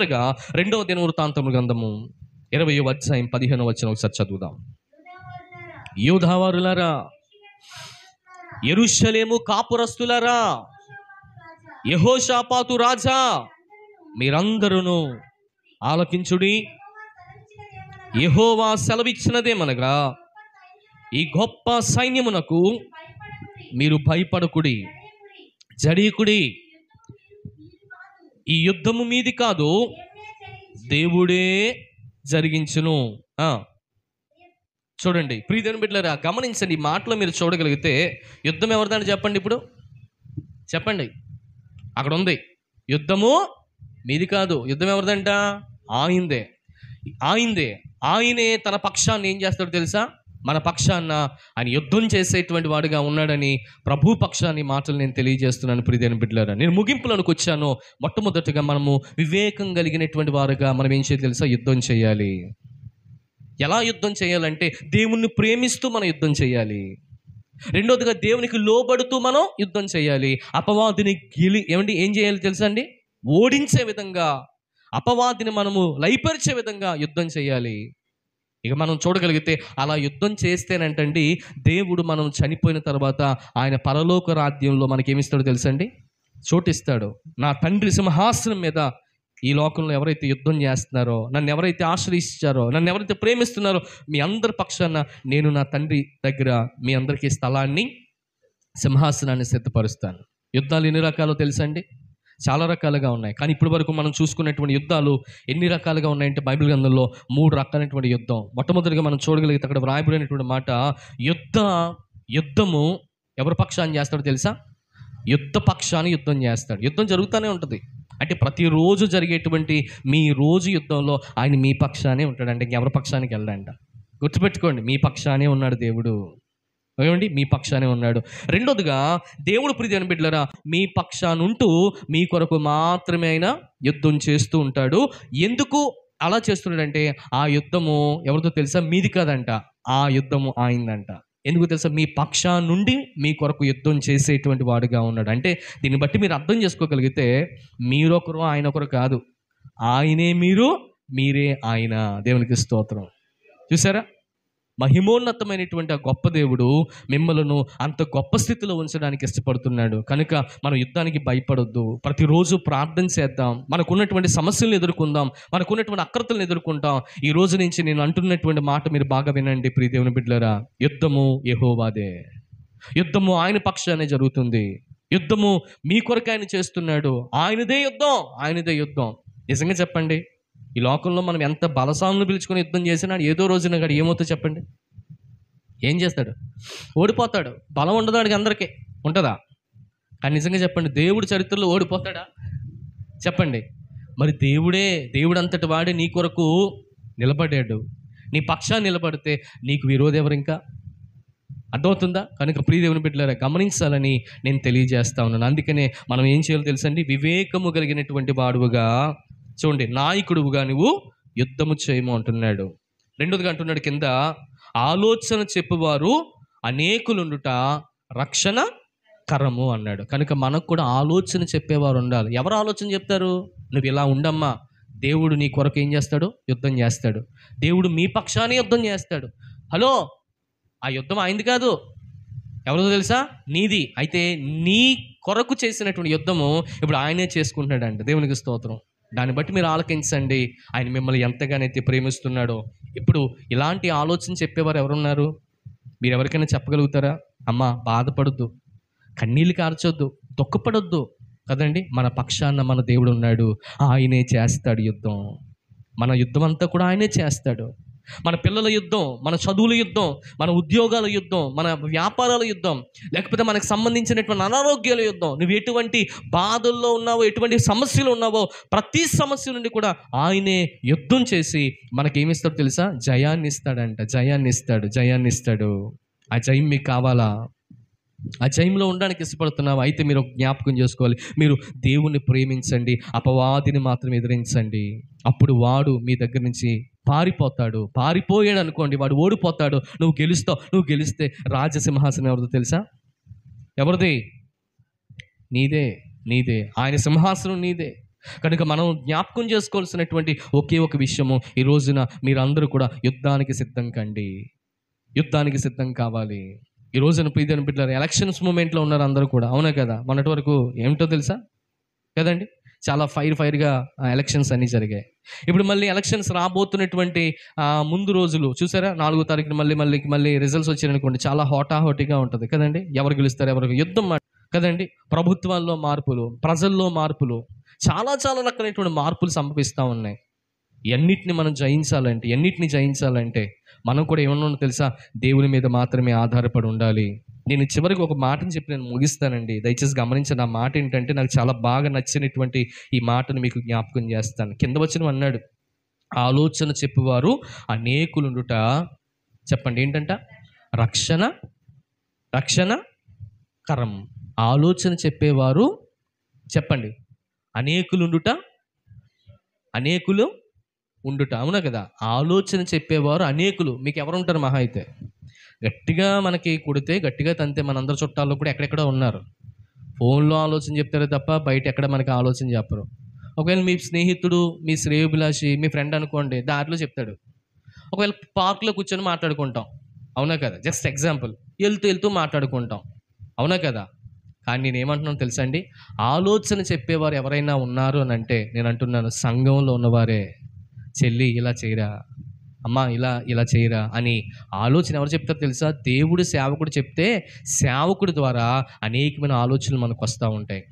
చివరిగా 2వ దినవృత్తాంతముల గ్రంథము 20వ అధ్యాయం 15వ వచనం ఒకసారి చదువుదాం. యూదావారులారా, యెరూషలేము కాపురస్తులారా, యెహోషాపాతు రాజా, మీరందరూ ఆలకించుడి. యెహోవా సెలవిచ్చినదేమనగా, ఈ గొప్ప సైన్యమునకు మీరు భయపడకుడి, జడీకుడి. ఈ యుద్ధము మీది కాదు, దేవుడే జరిగించును. చూడండి ప్రియదేవుని బిడ్డలారా, గమనించండి. ఈ మాటలో మీరు చూడగలిగితే యుద్ధం ఎవరిదని చెప్పండి. ఇప్పుడు చెప్పండి. అక్కడ ఉంది, యుద్ధము మీది కాదు. యుద్ధం ఎవరిదంట? ఆయిందే. ఆయనే తన పక్షాన్ని ఏం చేస్తాడో తెలుసా? మన పక్షాన ఆయన యుద్ధం చేసేటువంటి వాడుగా ఉన్నాడని ప్రభు పక్షాన్ని మాటలు నేను తెలియజేస్తున్నాను. ప్రియదేవుని బిడ్డలారా, నేను ముగింపులోనికి వచ్చాను. మొట్టమొదటిగా మనము వివేకం కలిగినటువంటి వారుగా మనం ఏం చేయాలి తెలుసా? యుద్ధం చేయాలి. ఎలా యుద్ధం చేయాలంటే దేవుణ్ణి ప్రేమిస్తూ మనం యుద్ధం చేయాలి. రెండోదిగా దేవునికి లోబడుతూ మనం యుద్ధం చేయాలి. అపవాదిని ఏం చేయాలి తెలుసా అండి? ఓడించే విధంగా, అపవాదిని మనము లయపరిచే విధంగా యుద్ధం చేయాలి. ఇక మనం చూడగలిగితే అలా యుద్ధం చేస్తేనంటండి దేవుడు మనం చనిపోయిన తర్వాత ఆయన పరలోక రాజ్యంలో మనకేమిస్తాడో తెలుసండి? చోటిస్తాడు. నా తండ్రి సింహాసనం మీద ఈ లోకంలో ఎవరైతే యుద్ధం చేస్తున్నారో, నన్ను ఎవరైతే ఆశ్రయిస్తారో, నన్ను ఎవరైతే ప్రేమిస్తున్నారో, మీ అందరి పక్షాన నేను నా తండ్రి దగ్గర మీ అందరికీ స్థలాన్ని, సింహాసనాన్ని సిద్ధపరుస్తాను. యుద్ధాలు ఎన్ని రకాలో తెలుసండి? చాలా రకాలుగా ఉన్నాయి. కానీ ఇప్పటి వరకు మనం చూసుకున్నటువంటి యుద్ధాలు ఎన్ని రకాలుగా ఉన్నాయంటే బైబిల్ గ్రంథంలో 3 రకాలైనటువంటి యుద్ధం. మొట్టమొదటిగా మనం చూడగలిగితే అక్కడ వ్రాయబడినటువంటి మాట, యుద్ధము ఎవరి పక్షాన్ని చేస్తాడో తెలుసా? యుద్ధ పక్షాన్ని యుద్ధం చేస్తాడు. యుద్ధం జరుగుతూనే ఉంటుంది. అంటే ప్రతిరోజు జరిగేటువంటి మీ రోజు యుద్ధంలో ఆయన మీ పక్షానే ఉంటాడంటే ఎవరి పక్షానికి వెళ్ళడంట. గుర్తుపెట్టుకోండి, మీ పక్షానే ఉన్నాడు దేవుడు. ఏమండి? మీ పక్షానే ఉన్నాడు. రెండోదిగా దేవుడు ప్రియమైన బిడ్డలారా, మీ పక్షానుంటూ మీ కొరకు మాత్రమే ఆయన యుద్ధం చేస్తూ ఉంటాడు. ఎందుకు అలా చేస్తున్నాడంటే ఆ యుద్ధము ఎవరితో తెలుసా? మీది కాదంట, ఆ యుద్ధము ఆయిందంట. ఎందుకు తెలుసా? మీ పక్షా నుండి మీ కొరకు యుద్ధం చేసేటువంటి వాడుగా ఉన్నాడు. అంటే దీన్ని బట్టి మీరు అర్థం చేసుకోగలిగితే మీరొకరు ఆయన ఒకరు కాదు, ఆయనే మీరు, మీరే ఆయన. దేవునికి స్తోత్రం. చూసారా? మహిమోన్నతమైనటువంటి ఆ గొప్ప దేవుడు మిమ్మలను అంత గొప్ప స్థితిలో ఉంచడానికి ఇష్టపడుతున్నాడు. కనుక మనం యుద్ధానికి భయపడొద్దు. ప్రతిరోజు ప్రార్థన చేద్దాం. మనకున్నటువంటి సమస్యలను ఎదుర్కొందాం, మనకున్నటువంటి అక్రతలను ఎదుర్కొంటాం. ఈ రోజు నుంచి నేను అంటున్నటువంటి మాట మీరు బాగా వినండి ప్రియ దేవుని బిడ్డలారా. యుద్ధము యెహోవాదే. యుద్ధము ఆయన పక్షానే జరుగుతుంది. యుద్ధము మీ కొరకు ఆయన చేస్తున్నాడు. ఆయనదే యుద్ధం. నిజంగా చెప్పండి, ఈ లోకంలో మనం ఎంత బలసాలను పిలుచుకొని యుద్ధం చేసినా ఏదో రోజున గడి ఏమవుతుందో చెప్పండి? ఏం చేస్తాడు? ఓడిపోతాడు. బలం ఉండదు వాడికి, అందరికీ ఉంటుందా? కానీ నిజంగా చెప్పండి, దేవుడు చరిత్రలో ఓడిపోతాడా? చెప్పండి. మరి దేవుడు అంతటి వాడే నీ కొరకు నిలబడ్డాడు. నీ పక్షాన్ని నిలబడితే నీకు విరోధి ఎవరు? ఇంకా అర్థమవుతుందా? కనుక ప్రియ దేవుని బిడ్డలారా, గమనించాలని నేను తెలియజేస్తా ఉన్నాను. అందుకనే మనం ఏం చేయాలో తెలుసండి? వివేకము కలిగినటువంటి వాడువుగా, చూడండి, నాయకుడుగా నువ్వు యుద్ధము చేయము అంటున్నాడు. రెండోదిగా అంటున్నాడు కింద, ఆలోచన చెప్పువారు అనేకులుండుట రక్షణ కరము అన్నాడు. కనుక మనకు కూడా ఆలోచన చెప్పేవారు ఉండాలి. ఎవరు ఆలోచన చెప్తారు? నువ్వు ఇలా ఉండమ్మా, దేవుడు నీ కొరకు ఏం చేస్తాడు? యుద్ధం చేస్తాడు. దేవుడు మీ పక్షాన్ని యుద్ధం చేస్తాడు. హలో, ఆ యుద్ధం అయింది కాదు, ఎవరిదో తెలుసా? నీది. అయితే నీ కొరకు చేసినటువంటి యుద్ధము ఇప్పుడు ఆయనే చేసుకుంటున్నాడంట. దేవునికి స్తోత్రం. దాన్ని బట్టి మీరు ఆలకించండి, ఆయన మిమ్మల్ని ఎంతగానైతే ప్రేమిస్తున్నాడో. ఇప్పుడు ఇలాంటి ఆలోచన చెప్పేవారు ఎవరున్నారు? మీరు ఎవరికైనా చెప్పగలుగుతారా? అమ్మా, బాధపడొద్దు, కన్నీళ్ళు కార్చొద్దు, దుఃఖపడొద్దు కదండి. మన పక్షాన మన దేవుడు ఉన్నాడు. ఆయనే చేస్తాడు యుద్ధం. మన యుద్ధం అంతా కూడా ఆయనే చేస్తాడు. మన పిల్లల యుద్ధం, మన చదువుల యుద్ధం, మన ఉద్యోగాల యుద్ధం, మన వ్యాపారాల యుద్ధం, లేకపోతే మనకు సంబంధించినటువంటి అనారోగ్యాల యుద్ధం, నువ్వు ఎటువంటి బాధల్లో ఉన్నావో, ఎటువంటి సమస్యలు ఉన్నావో, ప్రతి సమస్య నుండి కూడా ఆయనే యుద్ధం చేసి మనకేమిస్తాడు తెలుసా? జయాన్ని ఇస్తాడంట. జయాన్ని ఇస్తాడు. ఆ జయం మీకు కావాలా? ఆ జయంలో ఉండడానికి ఇష్టపడుతున్నావు అయితే మీరు జ్ఞాపకం చేసుకోవాలి, మీరు దేవుణ్ణి ప్రేమించండి, అపవాదిని మాత్రం ఎదిరించండి. అప్పుడు వాడు మీ దగ్గర నుంచి పారిపోయాడు అనుకోండి, వాడు ఓడిపోతాడు, నువ్వు గెలుస్తావు. నువ్వు గెలిస్తే రాజసింహాసనం ఎవరిదో తెలుసా? ఎవరిది? నీదే. ఆయన సింహాసనం నీదే. కనుక మనం జ్ఞాపకం చేసుకోవాల్సినటువంటి ఒకే ఒక విషయము, ఈ రోజున మీరందరూ కూడా యుద్ధానికి సిద్ధం కండి. యుద్ధానికి సిద్ధం కావాలి. ఈ రోజున ప్రియమైన బిడ్డలారా, ఎలక్షన్స్ మూమెంట్లో ఉన్నారు అందరూ కూడా, అవునా కదా? మొన్నటి వరకు ఏమిటో తెలుసా కదండి, చాలా ఫైర్గా ఎలక్షన్స్ అన్నీ జరిగాయి. ఇప్పుడు మళ్ళీ ఎలక్షన్స్ రాబోతున్నటువంటి ముందు రోజులు చూసారా, 4వ తారీఖున మళ్ళీ రిజల్ట్స్ వచ్చాయనుకోండి, చాలా హోటాహోటీగా ఉంటుంది కదండి. ఎవరు గెలుస్తారు, ఎవరికి యుద్ధం కదండి. ప్రభుత్వాల్లో మార్పులు, ప్రజల్లో మార్పులు, చాలా రకాలైనటువంటి మార్పులు సంభవిస్తూ ఉన్నాయి. ఎన్నిటిని జయించాలంటే మనం కూడా ఏమన్నా తెలుసా, దేవుని మీద మాత్రమే ఆధారపడి ఉండాలి. నేను చివరికి ఒక మాటను చెప్పి నేను ముగిస్తానండి, దయచేసి గమనించండి. ఆ మాట ఏంటంటే, నాకు చాలా బాగా నచ్చినటువంటి ఈ మాటను మీకు జ్ఞాపకం చేస్తాను. కింద వచనం అన్నాడు, ఆలోచన చెప్పువారు అనేకులుండుట. చెప్పండి ఏంటంట? రక్షణ కరం. ఆలోచన చెప్పేవారు, చెప్పండి, అనేకులు ఉండుట. అవునా కదా? ఆలోచన చెప్పేవారు అనేకులు. మీకు ఎవరు ఉంటారు? మహా అయితే గట్టిగా మనకి కొడితే, గట్టిగా తంతే మనందరి చుట్టాల్లో కూడా ఎక్కడెక్కడో ఉన్నారు. ఫోన్లో ఆలోచన చెప్తారే తప్ప బయట ఎక్కడ మనకి ఆలోచన చెప్పరు. ఒకవేళ మీ స్నేహితుడు, మీ శ్రేయోభిలాషి, మీ ఫ్రెండ్ అనుకోండి, దారిలో చెప్తాడు. ఒకవేళ పార్క్లో కూర్చొని మాట్లాడుకుంటాం, అవునా కదా? జస్ట్ ఎగ్జాంపుల్, వెళ్తూ మాట్లాడుకుంటాం, అవునా కదా? కానీ నేను ఏమంటున్నాను తెలుసా అండి, ఆలోచన చెప్పేవారు ఎవరైనా ఉన్నారు అని అంటే, నేను అంటున్నాను, సంఘంలో ఉన్నవారే. చెల్లి ఇలా చేయరా, అమ్మ ఇలా చేయరా అని ఆలోచన ఎవరు చెప్తారు తెలుసా? దేవుడు సేవకుడు చెప్తే, సేవకుడి ద్వారా అనేకమైన ఆలోచనలు మనకు వస్తూ ఉంటాయి.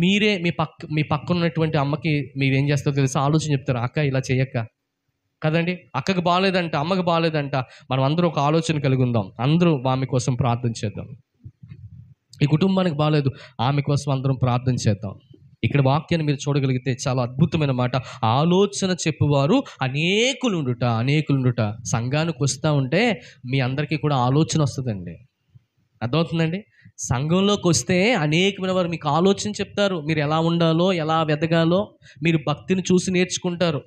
మీరే మీ పక్కన ఉన్నటువంటి అమ్మకి మీరేం చేస్తారో తెలుసా? ఆలోచన చెప్తారు, అక్క ఇలా చేయక్క కదండి. అక్కకి బాగాలేదంట, అమ్మకి బాగాలేదంట, మనం అందరూ ఒక ఆలోచన కలిగి ఉందాం, అందరూ ఆమె కోసం ప్రార్థన చేద్దాం. ఈ కుటుంబానికి బాగాలేదు, ఆమె కోసం అందరం ప్రార్థన చేద్దాం. ఇక్కడ వాక్యాన్ని మీరు చూడగలిగితే చాలా అద్భుతమైన మాట. ఆలోచన చెప్పువారు అనేకులుండుట. సంఘానికి వస్తూ ఉంటే మీ అందరికీ కూడా ఆలోచన వస్తుందండి. అర్థమవుతుందండి? సంఘంలోకి వస్తే అనేకమైన వారు మీకు ఆలోచన చెప్తారు. మీరు ఎలా ఉండాలో, ఎలా వెదగాలో మీరు భక్తిని చూసి నేర్చుకుంటారు.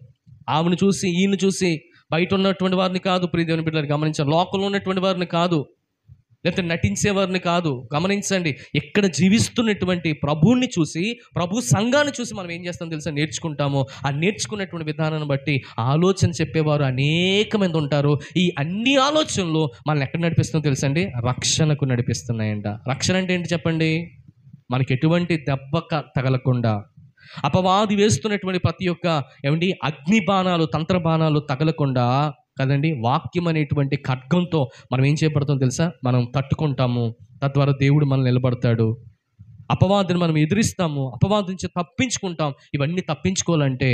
ఆమెను చూసి, ఈయన చూసి, బయట ఉన్నటువంటి వారిని కాదు, ప్రియ దేవుని బిడ్డలారా గమనించాలి, లోకంలో ఉన్నటువంటి వారిని కాదు, లేకపోతే నటించేవారిని కాదు. గమనించండి, ఇక్కడ జీవిస్తున్నటువంటి ప్రభువుని చూసి, ప్రభు సంఘాన్ని చూసి మనం ఏం చేస్తాం తెలుసా? నేర్చుకుంటాము. ఆ నేర్చుకున్నటువంటి విధానాన్ని బట్టి ఆలోచన చెప్పేవారు అనేక మంది ఉంటారు. ఈ అన్ని ఆలోచనలు మనల్ని ఎక్కడ నడిపిస్తుందో తెలుసండి? రక్షణకు నడిపిస్తున్నాయంట. రక్షణ అంటే ఏంటి చెప్పండి? మనకి ఎటువంటి దెబ్బ తగలకుండా, అపవాది వేస్తున్నటువంటి ప్రతి ఒక్క అగ్ని బాణాలు, తంత్ర బాణాలు తగలకుండా కదండి, వాక్యం అనేటువంటి ఖడ్గంతో మనం ఏం చేయబడతాం తెలుసా? మనం తట్టుకుంటాము. తద్వారా దేవుడు మనల్ని నిలబడతాడు. అపవాదిని మనం ఎదిరిస్తాము, అపవాది నుంచి తప్పించుకుంటాం. ఇవన్నీ తప్పించుకోవాలంటే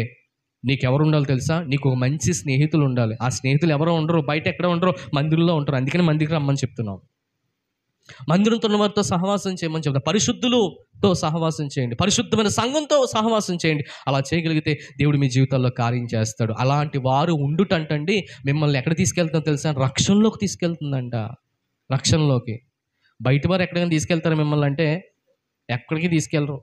నీకెవరు ఉండాలి తెలుసా? నీకు ఒక మంచి స్నేహితులు ఉండాలి. ఆ స్నేహితులు ఎవరో ఉండరు, బయట ఎక్కడ ఉండరు, మందిరంలో ఉంటారు. అందుకని మందికి రమ్మని చెప్తున్నాం. మందిరంతో ఉన్న వారితో సహవాసం చేయమని చెప్తాం. పరిశుద్ధులతో సహవాసం చేయండి, పరిశుద్ధమైన సంఘంతో సహవాసం చేయండి. అలా చేయగలిగితే దేవుడు మీ జీవితాల్లో కార్యం చేస్తాడు. అలాంటి వారు ఉండుటంటండి మిమ్మల్ని ఎక్కడ తీసుకెళ్తుందో తెలుసా? రక్షణలోకి తీసుకెళ్తుందంట. రక్షణలోకి. బయట వారు ఎక్కడికైనా తీసుకెళ్తారు మిమ్మల్ని అంటే ఎక్కడికి తీసుకెళ్ళరు.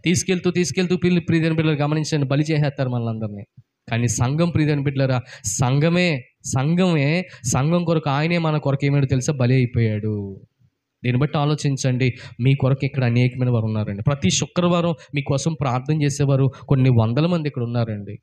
తీసుకెళ్తూ ప్రియమైన బిడ్డలు గమనించండి, బలి చేసేస్తారు మనల్ని అందరినీ. కానీ సంఘం, ప్రియమైన బిడ్డలారా, సంఘం కొరకు ఆయనే మన కొరకు ఏమైనా తెలుసా? బలి అయిపోయాడు. దీన్ని బట్టి ఆలోచించండి. మీ కొరకు ఇక్కడ అనేకమైన వారు ఉన్నారండి. ప్రతి శుక్రవారం మీకోసం ప్రార్థన చేసేవారు కొన్ని వందల మంది ఇక్కడ ఉన్నారండి.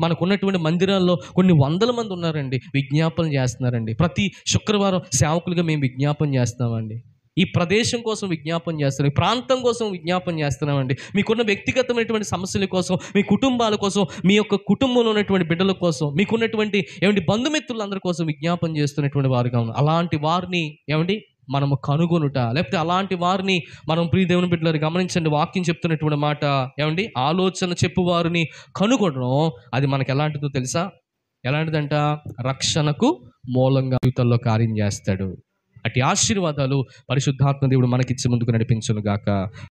మనకు ఉన్నటువంటి మందిరాల్లో కొన్ని వందల మంది ఉన్నారండి, విజ్ఞాపన చేస్తున్నారండి. ప్రతి శుక్రవారం సేవకులుగా మేము విజ్ఞాపన చేస్తామండి. ఈ ప్రదేశం కోసం విజ్ఞాపన చేస్తున్నాం, ఈ ప్రాంతం కోసం విజ్ఞాపన చేస్తున్నామండి. మీకున్న వ్యక్తిగతమైనటువంటి సమస్యల కోసం, మీ కుటుంబాల కోసం, మీ యొక్క కుటుంబంలో ఉన్నటువంటి బిడ్డల కోసం, మీకున్నటువంటి బంధుమిత్రులందరి కోసం విజ్ఞాపన చేస్తున్నటువంటి వారుగా ఉన్నాం. అలాంటి వారిని మనము కనుగొనుట, లేకపోతే అలాంటి వారిని మనం ప్రియ దేవుని బిడ్డలారా గమనించండి, వాక్యం చెప్తున్నటువంటి మాట ఆలోచన చెప్పువారిని కనుగొనడం, అది మనకు ఎలాంటిదో తెలుసా? ఎలాంటిదంట? రక్షణకు మూలంగా జీవితంలో కార్యం చేస్తాడు. అట్టి ఆశీర్వాదాలు పరిశుద్ధాత్మ దేవుడు మనకిచ్చి ముందుకు నడిపించును గాక.